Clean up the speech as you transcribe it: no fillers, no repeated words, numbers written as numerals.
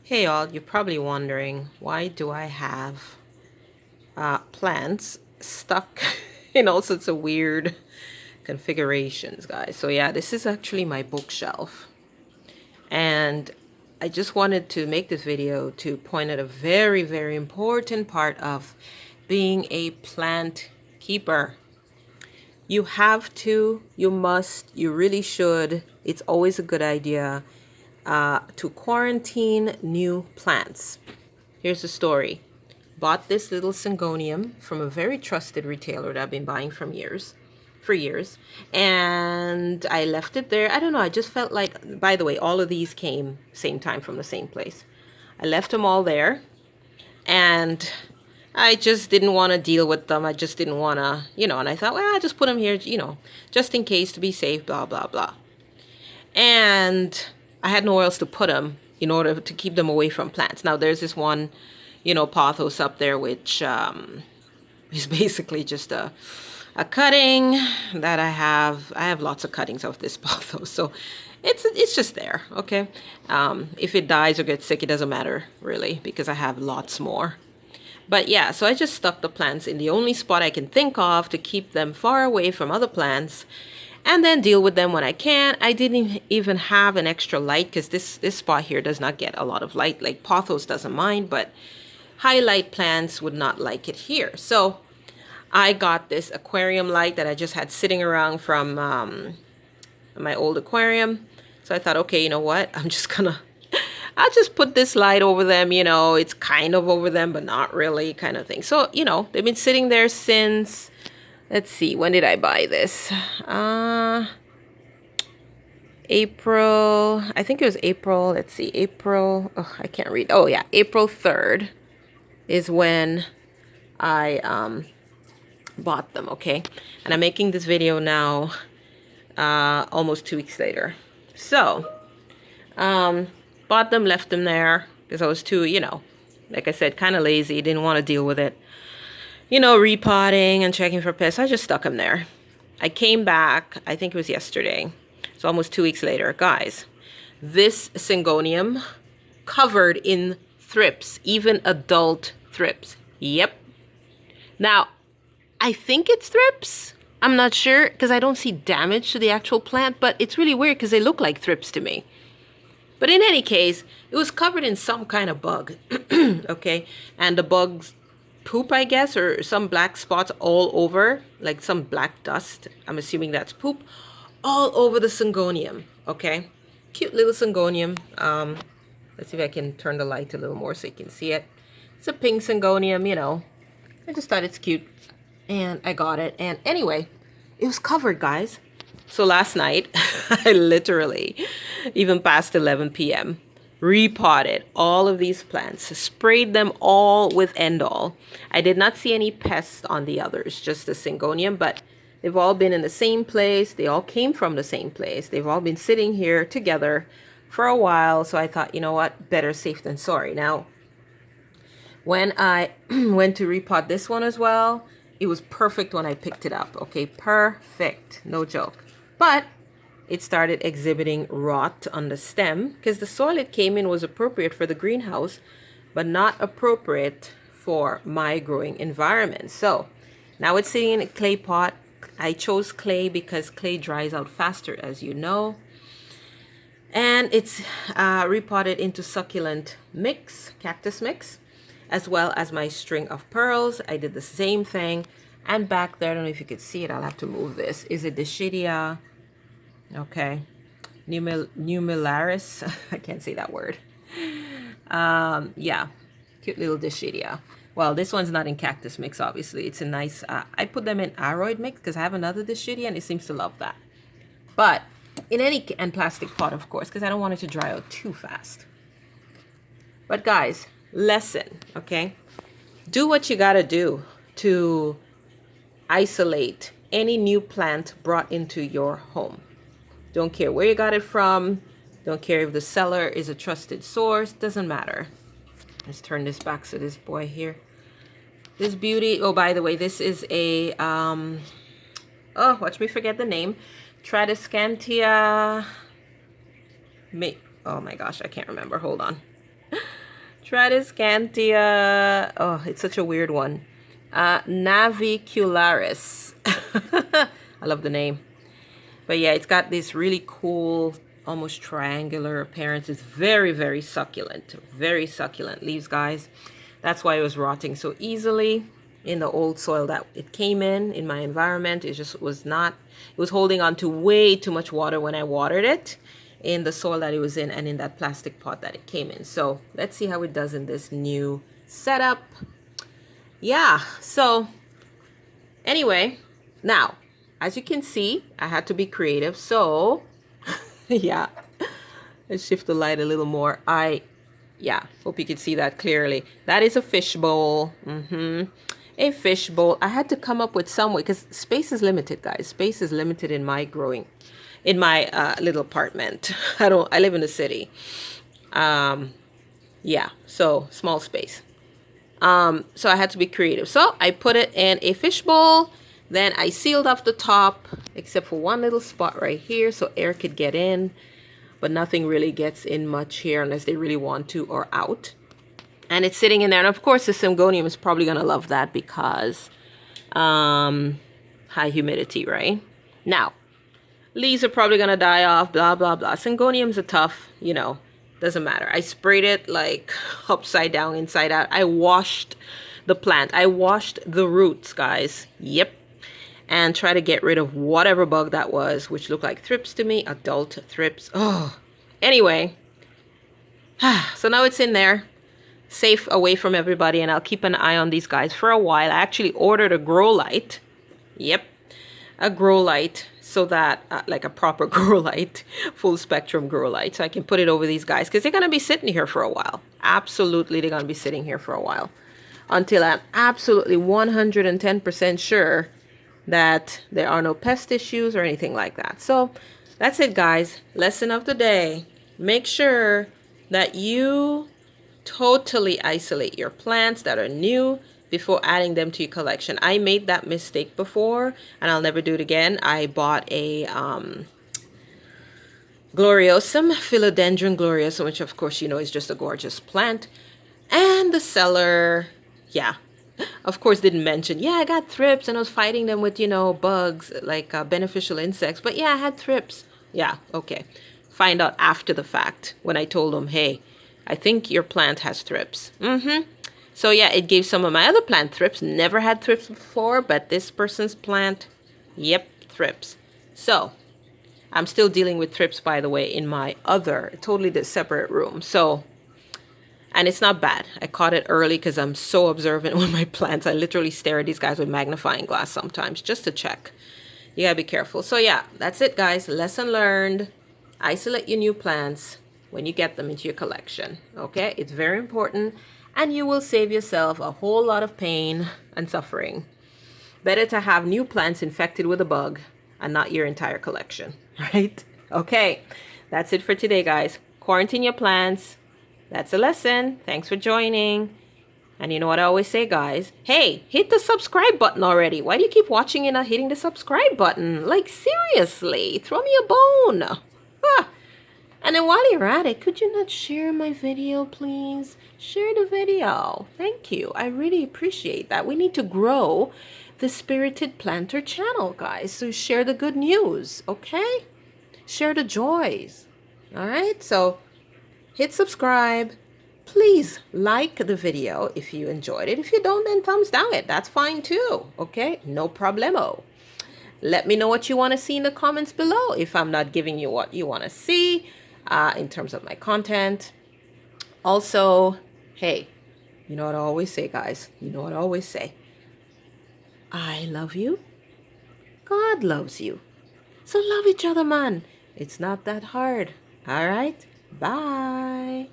Hey all, you're probably wondering, why do I have plants stuck in all sorts of weird configurations, guys? So yeah, this is actually my bookshelf. And I just wanted to make this video to point out a very, very important part of being a plant keeper. You have to, you must, you really should. It's always a good idea to quarantine new plants. Here's the story. Bought this little syngonium from a very trusted retailer that I've been buying for years. And I left it there. I don't know, I just felt like, by the way, all of these came same time from the same place. I left them all there and I just didn't want to deal with them. I just didn't want to, and I thought, well, I'll just put them here, just in case to be safe, blah, blah, blah. And I had nowhere else to put them in order to keep them away from plants. Now, there's this one, pothos up there, which is basically just a cutting that I have. I have lots of cuttings of this pothos, so it's just there, okay? If it dies or gets sick, it doesn't matter, really, because I have lots more. But yeah, so I just stuck the plants in the only spot I can think of to keep them far away from other plants and then deal with them when I can. I didn't even have an extra light because this spot here does not get a lot of light. Like pothos doesn't mind, but highlight plants would not like it here. So I got this aquarium light that I just had sitting around from my old aquarium. So I thought, okay, you know what? I'll just put this light over them, it's kind of over them, but not really kind of thing. So, they've been sitting there since, let's see, when did I buy this? April, I think it was April, let's see, April, oh, I can't read. Oh yeah, April 3rd is when I bought them, okay? And I'm making this video now almost 2 weeks later. So, bought them, left them there because I was too, like I said, kind of lazy, didn't want to deal with it. Repotting and checking for pests. I just stuck them there. I came back, I think it was yesterday. So almost 2 weeks later. Guys, this syngonium covered in thrips, even adult thrips. Yep. Now, I think it's thrips. I'm not sure because I don't see damage to the actual plant, but it's really weird because they look like thrips to me. But in any case, it was covered in some kind of bug, okay? And the bugs poop, I guess, or some black spots all over, like some black dust. I'm assuming that's poop, all over the syngonium, okay? Cute little syngonium. Let's see if I can turn the light a little more so you can see it. It's a pink syngonium, I just thought it's cute, and I got it. And anyway, it was covered, guys. So last night, I literally, even past 11 p.m., repotted all of these plants, sprayed them all with Endol. I did not see any pests on the others, just the syngonium, but they've all been in the same place. They all came from the same place. They've all been sitting here together for a while. So I thought, you know what, better safe than sorry. Now, when I went to repot this one as well, it was perfect when I picked it up. Okay, perfect, no joke. But it started exhibiting rot on the stem because the soil it came in was appropriate for the greenhouse, but not appropriate for my growing environment. So now it's sitting in a clay pot. I chose clay because clay dries out faster, as you know. And it's repotted into succulent mix, cactus mix, as well as my string of pearls. I did the same thing. And back there, I don't know if you could see it, I'll have to move this. Is it Dischidia? Okay. Numillaris. I can't say that word. Yeah. Cute little Dischidia. Well, this one's not in cactus mix, obviously. It's a nice, I put them in aroid mix because I have another Dischidia and it seems to love that. But in any, and plastic pot, of course, because I don't want it to dry out too fast. But guys, lesson, okay? Do what you got to do to isolate any new plant brought into your home. Don't care where you got it from. Don't care if the seller is a trusted source. Doesn't matter. Let's turn this back so this boy here. This beauty. Oh, by the way, this is a, watch me forget the name. Tradescantia. Oh my gosh, I can't remember. Hold on. Tradescantia. Oh, it's such a weird one. Navicularis. I love the name. But yeah, it's got this really cool, almost triangular appearance. It's very, very succulent. Very succulent leaves, guys. That's why it was rotting so easily in the old soil that it came in my environment. It just was not, it was holding on to way too much water when I watered it in the soil that it was in and in that plastic pot that it came in. So let's see how it does in this new setup. Yeah, so anyway, now, as you can see, I had to be creative. So, yeah, let's shift the light a little more. Yeah, hope you can see that clearly. That is a fish bowl. A fish bowl. I had to come up with some way because space is limited, guys. Space is limited in my little apartment. I live in the city. Yeah, so small space. So I had to be creative. So I put it in a fish bowl. Then I sealed off the top, except for one little spot right here so air could get in. But nothing really gets in much here unless they really want to or out. And it's sitting in there. And of course, the syngonium is probably going to love that because high humidity, right? Now, leaves are probably going to die off, blah, blah, blah. Syngoniums are tough, doesn't matter. I sprayed it like upside down, inside out. I washed the plant. I washed the roots, guys. Yep. And try to get rid of whatever bug that was, which looked like thrips to me, adult thrips. Oh, anyway. So now it's in there, safe away from everybody, and I'll keep an eye on these guys for a while. I actually ordered a grow light. Yep, a grow light, so that, like a proper grow light, full spectrum grow light, so I can put it over these guys, because they're going to be sitting here for a while. Absolutely, they're going to be sitting here for a while. Until I'm absolutely 110% sure that there are no pest issues or anything like that. So that's it, guys. Lesson of the day. Make sure that you totally isolate your plants that are new before adding them to your collection. I made that mistake before and I'll never do it again. I bought a gloriosum, philodendron gloriosum, which of course is just a gorgeous plant. And the seller, yeah, of course didn't mention, yeah, I got thrips and I was fighting them with, bugs, like beneficial insects. But yeah, I had thrips. Yeah, okay. Find out after the fact when I told them, hey, I think your plant has thrips. So yeah, it gave some of my other plant thrips. Never had thrips before, but this person's plant, yep, thrips. So I'm still dealing with thrips, by the way, in my other, totally separate room. So, and it's not bad. I caught it early because I'm so observant with my plants. I literally stare at these guys with magnifying glass sometimes just to check. You gotta be careful. So yeah, that's it, guys. Lesson learned. Isolate your new plants when you get them into your collection. Okay, it's very important, and you will save yourself a whole lot of pain and suffering. Better to have new plants infected with a bug and not your entire collection, right? Okay, that's it for today, guys. Quarantine your plants. That's a lesson. Thanks for joining. And you know what I always say, guys? Hey, hit the subscribe button already. Why do you keep watching and not hitting the subscribe button? Like, seriously, throw me a bone. Ah. And then while you're at it, could you not share my video, please? Share the video. Thank you. I really appreciate that. We need to grow the Spirited Planter channel, guys. So share the good news, okay? Share the joys. All right? So hit subscribe. Please like the video if you enjoyed it. If you don't, then thumbs down it. That's fine too, okay? No problemo. Let me know what you want to see in the comments below if I'm not giving you what you want to see in terms of my content. Also, hey, you know what I always say, guys? You know what I always say? I love you. God loves you. So love each other, man. It's not that hard. All right? Bye.